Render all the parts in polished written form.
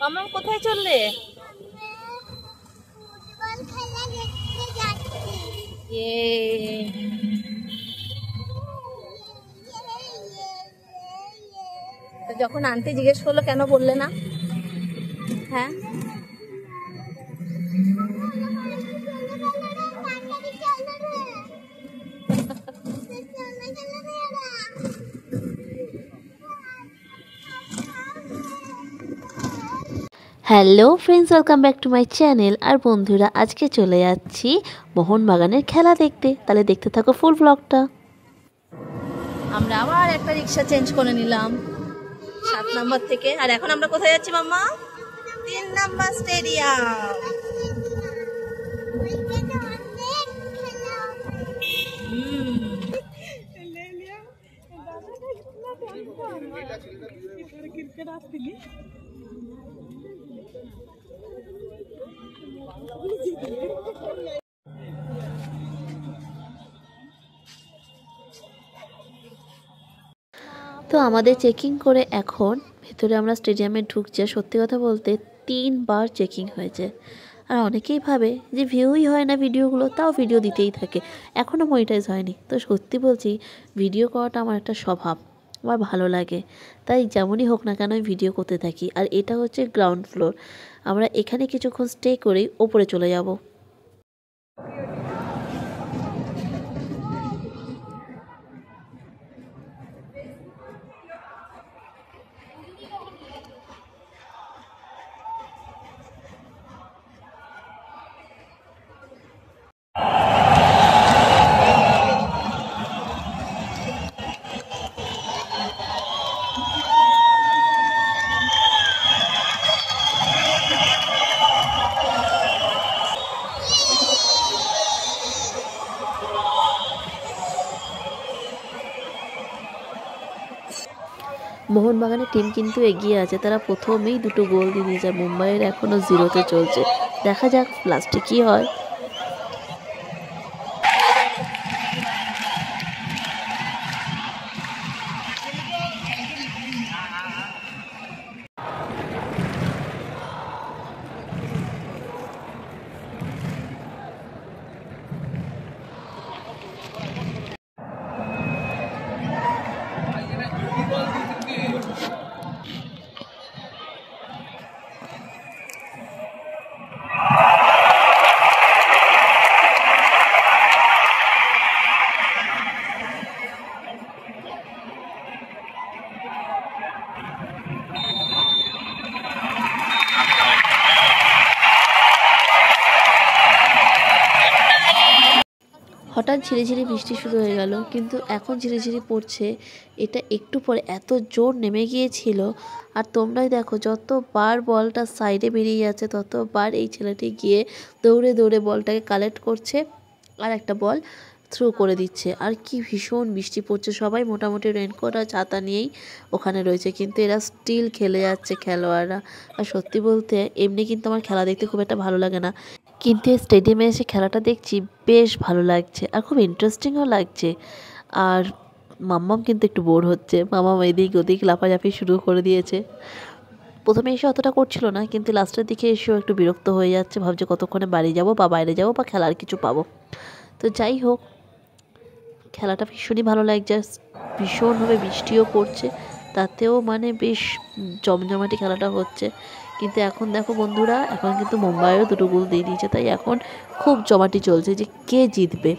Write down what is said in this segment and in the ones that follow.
মাম্মা কোথায় চললে? যখন আন্টি জিজ্ঞেস করলো কেন বললে না? হ্যাঁ, hello friends, welcome back to my channel. আর বন্ধুরা, আজকে চলে যাচ্ছি মোহনবাগানের খেলা দেখতে। তাহলে দেখতে থাকো ফুল ব্লগটা। আমরা আবার একটা রিক্সা চেঞ্জ করে নিলাম 7 নম্বর থেকে। আর এখন আমরা কোথায় যাচ্ছি মাম্মা? 3 নম্বর স্টেডিয়াম। তো আমাদের চেকিং করে এখন ভেতরে আমরা স্টেডিয়ামে ঢুকছি। সত্যি কথা বলতে 3 বার চেকিং হয়েছে। আর অনেকেই ভাবে যে ভিউই হয় না ভিডিওগুলো, তাও ভিডিও দিতেই থাকে, এখনও মনিটাইজ হয়নি। তো সত্যি বলছি, ভিডিও করাটা আমার একটা স্বভাব, আমার ভালো লাগে। তাই যেমনই হোক না কেন আমি ভিডিও করতে থাকি। আর এটা হচ্ছে গ্রাউন্ড ফ্লোর, আমরা এখানে কিছুক্ষণ স্টে করেই ওপরে চলে যাব। মোহনবাগানের টিম কিন্তু এগিয়ে আছে, তারা প্রথমেই 2টো গোল দিয়ে দিয়েছে। মুম্বাইয়ের এখনও 0-তে চলছে। দেখা যাক লাস্টে কী হয়। হঠাৎ ঝিরিঝিরি বৃষ্টি শুরু হয়ে গেল, কিন্তু এখন ঝিরিঝিরি পড়ছে। এটা একটু পরে এত জোর নেমে গিয়েছিল। আর তোমরাই দেখো, যতবার বলটা সাইডে বেরিয়ে যাচ্ছে ততবার এই ছেলেটি গিয়ে দৌড়ে দৌড়ে বলটাকে কালেক্ট করছে আর একটা বল থ্রো করে দিচ্ছে। আর কি ভীষণ বৃষ্টি পড়ছে, সবাই মোটামুটি রেনকোট আর ছাতা নিয়েই ওখানে রয়েছে, কিন্তু এরা স্টিল খেলে যাচ্ছে খেলোয়াড়রা। আর সত্যি বলতে এমনি কিন্তু আমার খেলা দেখতে খুব একটা ভালো লাগে না, কিন্তু এই স্টেডিয়ামে এসে খেলাটা দেখছি বেশ ভালো লাগছে আর খুব ইন্টারেস্টিংও লাগছে। আর মাম্মাম কিন্তু একটু বোর হচ্ছে, মাম্মাম এদিক ওদিক লাফাঝাফি শুরু করে দিয়েছে। প্রথমে এসে অতটা করছিল না, কিন্তু লাস্টের দিকে এসেও একটু বিরক্ত হয়ে যাচ্ছে, ভাবছে কতক্ষণে বাড়ি যাব বা বাইরে যাব বা খেলার কিছু পাবো। তো যাই হোক, খেলাটা ভীষণই ভালো লাগছে। ভীষণভাবে বৃষ্টিও পড়ছে, তাতেও মানে বেশ জমজমাটি খেলাটা হচ্ছে। কিন্তু এখন দেখো বন্ধুরা, এখন কিন্তু মুম্বাইয়েরও 2টো গোল দিয়ে দিয়েছে, তাই এখন খুব জমাটি চলছে যে কে জিতবে।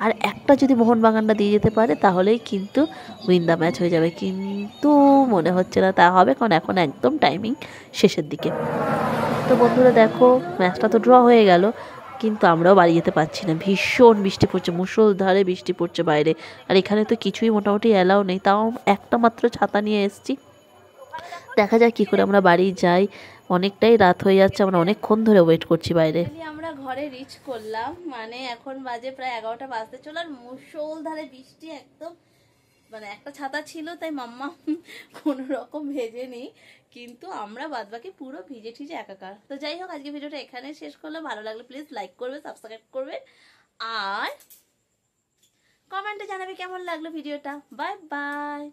আর একটা যদি মোহনবাগানটা দিয়ে যেতে পারে তাহলেই কিন্তু উইন দ্য ম্যাচ হয়ে যাবে, কিন্তু মনে হচ্ছে না তা হবে, কারণ এখন একদম টাইমিং শেষের দিকে। তো বন্ধুরা দেখো, ম্যাচটা তো ড্র হয়ে গেল, কিন্তু আমরাও বাড়ি যেতে পারছি না। ভীষণ বৃষ্টি পড়ছে, মুষলধারে বৃষ্টি পড়ছে বাইরে। আর এখানে তো কিছুই মোটামুটি অ্যালাউ নেই, তাও একটা মাত্র ছাতা নিয়ে এসেছি। দেখা যাক কী করে আমরা বাড়ি যাই। অনেকটাই রাত হয়ে যাচ্ছে, আমরা অনেকক্ষণ ধরে ওয়েট করছি বাইরে। আমরা ঘরে রিচ করলাম, মানে এখন বাজে প্রায় 11টা বাজতে চলো। আর মুষলধারে বৃষ্টি একদম, মানে একটা ছাতা ছিল তাই মাম্মা কোনো রকম ভেজেনি, কিন্তু আমরা বাদবাকি পুরো ভিজে ঠিজে একাকার। তো যাই হোক, আজকে ভিডিওটা এখানে শেষ করলাম। ভালো লাগলে প্লিজ লাইক করবে, সাবস্ক্রাইব করবে। আর জানাবে কেমন লাগলো ভিডিওটা। Bye bye.